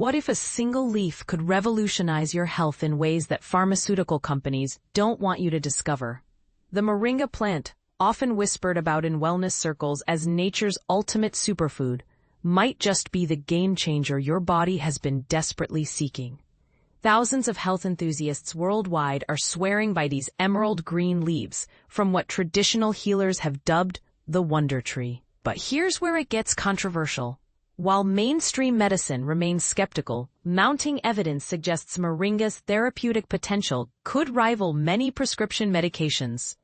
What if a single leaf could revolutionize your health in ways that pharmaceutical companies don't want you to discover? The moringa plant, often whispered about in wellness circles as nature's ultimate superfood, might just be the game changer your body has been desperately seeking. Thousands of health enthusiasts worldwide are swearing by these emerald green leaves from what traditional healers have dubbed the Wonder Tree. But here's where it gets controversial. While mainstream medicine remains skeptical, mounting evidence suggests moringa's therapeutic potential could rival many prescription medications.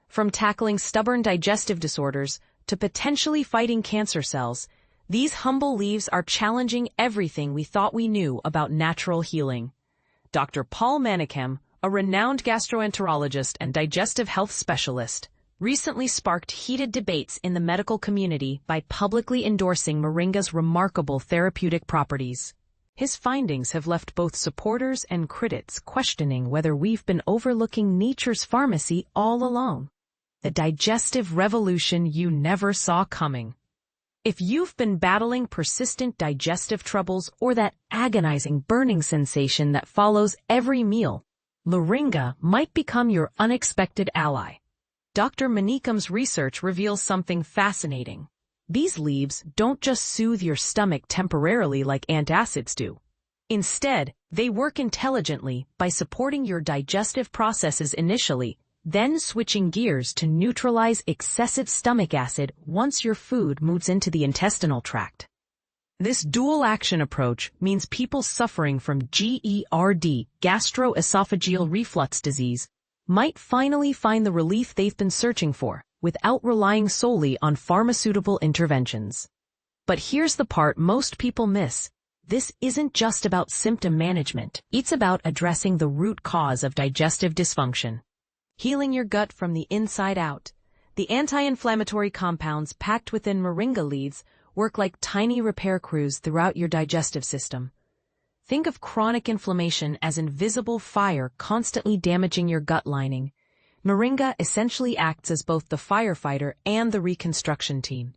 From tackling stubborn digestive disorders to potentially fighting cancer cells, these humble leaves are challenging everything we thought we knew about natural healing. Dr. Paul Manickam, a renowned gastroenterologist and digestive health specialist, recently sparked heated debates in the medical community by publicly endorsing moringa's remarkable therapeutic properties. His findings have left both supporters and critics questioning whether we've been overlooking nature's pharmacy all along. The digestive revolution you never saw coming. If you've been battling persistent digestive troubles or that agonizing burning sensation that follows every meal, moringa might become your unexpected ally. Dr. Manickam's research reveals something fascinating. These leaves don't just soothe your stomach temporarily like antacids do. Instead, they work intelligently by supporting your digestive processes initially, then switching gears to neutralize excessive stomach acid once your food moves into the intestinal tract. This dual-action approach means people suffering from GERD, gastroesophageal reflux disease, might finally find the relief they've been searching for, without relying solely on pharmaceutical interventions. But here's the part most people miss. This isn't just about symptom management. It's about addressing the root cause of digestive dysfunction. Healing your gut from the inside out. The anti-inflammatory compounds packed within moringa leaves work like tiny repair crews throughout your digestive system. Think of chronic inflammation as invisible fire constantly damaging your gut lining. Moringa essentially acts as both the firefighter and the reconstruction team.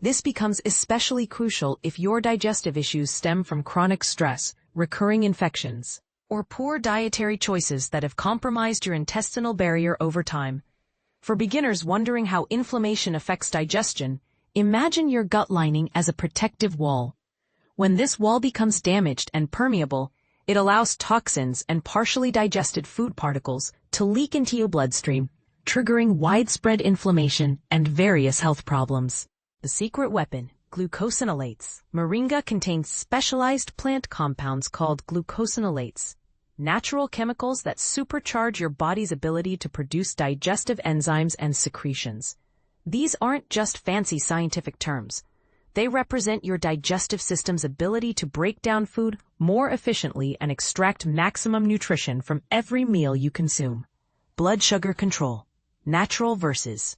This becomes especially crucial if your digestive issues stem from chronic stress, recurring infections, or poor dietary choices that have compromised your intestinal barrier over time. For beginners wondering how inflammation affects digestion, imagine your gut lining as a protective wall. When this wall becomes damaged and permeable, it allows toxins and partially digested food particles to leak into your bloodstream, triggering widespread inflammation and various health problems. The secret weapon, glucosinolates. Moringa contains specialized plant compounds called glucosinolates, natural chemicals that supercharge your body's ability to produce digestive enzymes and secretions. These aren't just fancy scientific terms. They represent your digestive system's ability to break down food more efficiently and extract maximum nutrition from every meal you consume. Blood sugar control. Natural versus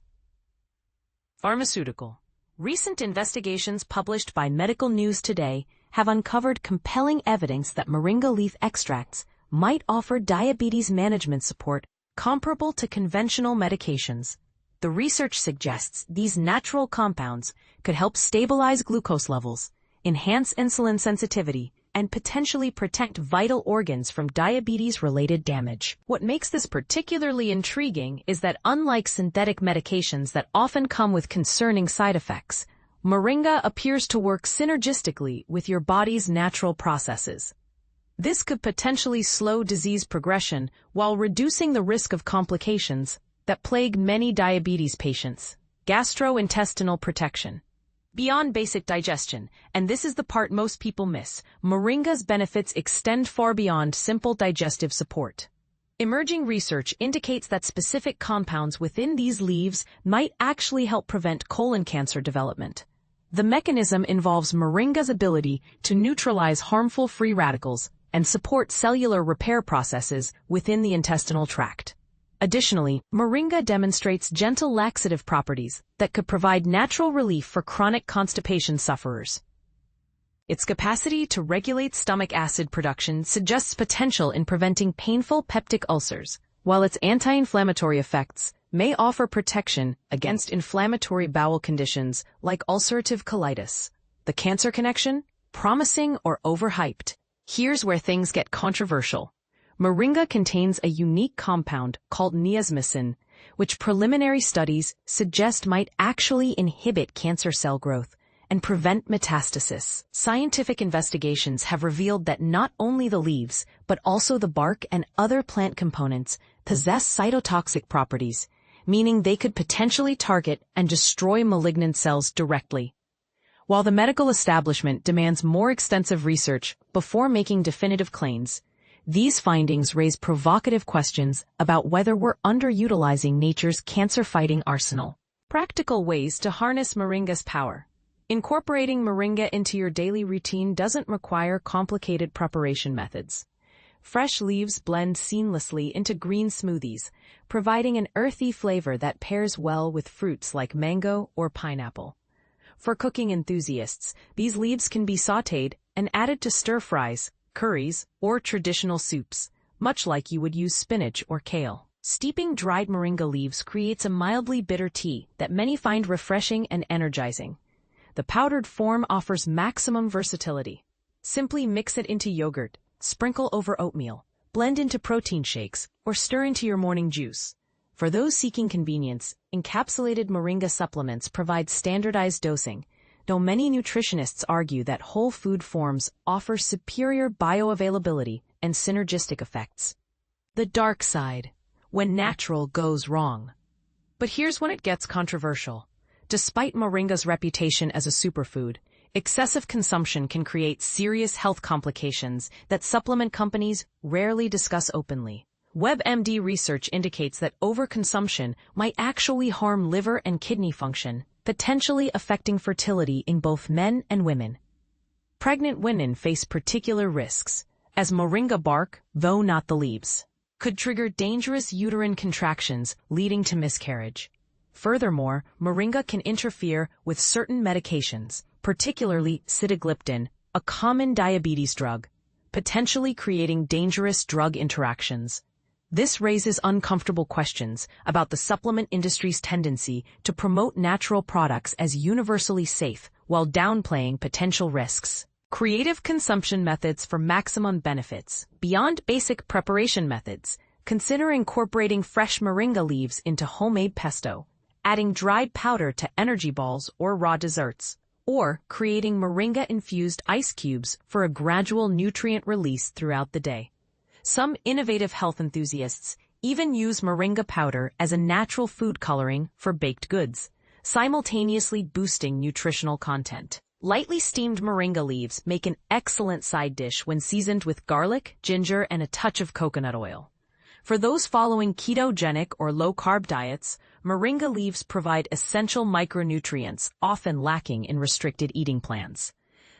pharmaceutical. Recent investigations published by Medical News Today have uncovered compelling evidence that moringa leaf extracts might offer diabetes management support comparable to conventional medications. The research suggests these natural compounds could help stabilize glucose levels, enhance insulin sensitivity, and potentially protect vital organs from diabetes-related damage. What makes this particularly intriguing is that unlike synthetic medications that often come with concerning side effects, moringa appears to work synergistically with your body's natural processes. This could potentially slow disease progression while reducing the risk of complications that plague many diabetes patients. Gastrointestinal protection. Beyond basic digestion, and this is the part most people miss, moringa's benefits extend far beyond simple digestive support. Emerging research indicates that specific compounds within these leaves might actually help prevent colon cancer development. The mechanism involves moringa's ability to neutralize harmful free radicals and support cellular repair processes within the intestinal tract. Additionally, moringa demonstrates gentle laxative properties that could provide natural relief for chronic constipation sufferers. Its capacity to regulate stomach acid production suggests potential in preventing painful peptic ulcers, while its anti-inflammatory effects may offer protection against inflammatory bowel conditions like ulcerative colitis. The cancer connection? Promising or overhyped? Here's where things get controversial. Moringa contains a unique compound called niacin, which preliminary studies suggest might actually inhibit cancer cell growth and prevent metastasis. Scientific investigations have revealed that not only the leaves, but also the bark and other plant components possess cytotoxic properties, meaning they could potentially target and destroy malignant cells directly. While the medical establishment demands more extensive research before making definitive claims, these findings raise provocative questions about whether we're underutilizing nature's cancer-fighting arsenal. Practical ways to harness Moringa's power. Incorporating Moringa into your daily routine doesn't require complicated preparation methods. Fresh leaves blend seamlessly into green smoothies, providing an earthy flavor that pairs well with fruits like mango or pineapple. For cooking enthusiasts, these leaves can be sautéed and added to stir-fries, curries, or traditional soups, much like you would use spinach or kale. Steeping dried moringa leaves creates a mildly bitter tea that many find refreshing and energizing. The powdered form offers maximum versatility. Simply mix it into yogurt, sprinkle over oatmeal, blend into protein shakes, or stir into your morning juice. For those seeking convenience, encapsulated moringa supplements provide standardized dosing, though many nutritionists argue that whole food forms offer superior bioavailability and synergistic effects. The dark side, when natural goes wrong. But here's when it gets controversial. Despite moringa's reputation as a superfood, excessive consumption can create serious health complications that supplement companies rarely discuss openly. WebMD research indicates that overconsumption might actually harm liver and kidney function, potentially affecting fertility in both men and women. Pregnant women face particular risks, as moringa bark, though not the leaves, could trigger dangerous uterine contractions leading to miscarriage. Furthermore, moringa can interfere with certain medications, particularly sitagliptin, a common diabetes drug, potentially creating dangerous drug interactions. This raises uncomfortable questions about the supplement industry's tendency to promote natural products as universally safe while downplaying potential risks. Creative consumption methods for maximum benefits. Beyond basic preparation methods, consider incorporating fresh moringa leaves into homemade pesto, adding dried powder to energy balls or raw desserts, or creating moringa-infused ice cubes for a gradual nutrient release throughout the day. Some innovative health enthusiasts even use moringa powder as a natural food coloring for baked goods, simultaneously boosting nutritional content. Lightly steamed moringa leaves make an excellent side dish when seasoned with garlic, ginger, and a touch of coconut oil. For those following ketogenic or low-carb diets, moringa leaves provide essential micronutrients often lacking in restricted eating plans.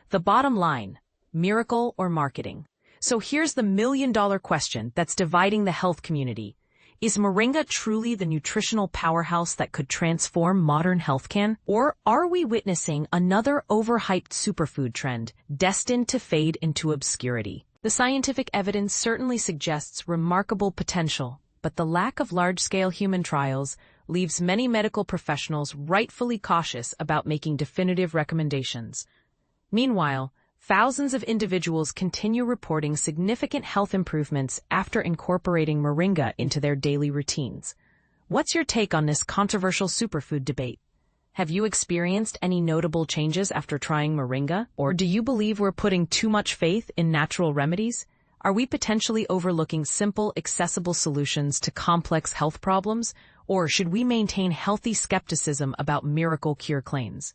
The bottom line: miracle or marketing? So here's the million-dollar question that's dividing the health community. Is moringa truly the nutritional powerhouse that could transform modern healthcare? Or are we witnessing another overhyped superfood trend destined to fade into obscurity? The scientific evidence certainly suggests remarkable potential, but the lack of large-scale human trials leaves many medical professionals rightfully cautious about making definitive recommendations. Meanwhile, thousands of individuals continue reporting significant health improvements after incorporating moringa into their daily routines. What's your take on this controversial superfood debate? Have you experienced any notable changes after trying moringa? Or do you believe we're putting too much faith in natural remedies? Are we potentially overlooking simple, accessible solutions to complex health problems? Or should we maintain healthy skepticism about miracle cure claims?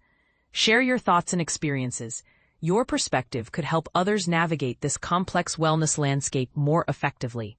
Share your thoughts and experiences. Your perspective could help others navigate this complex wellness landscape more effectively.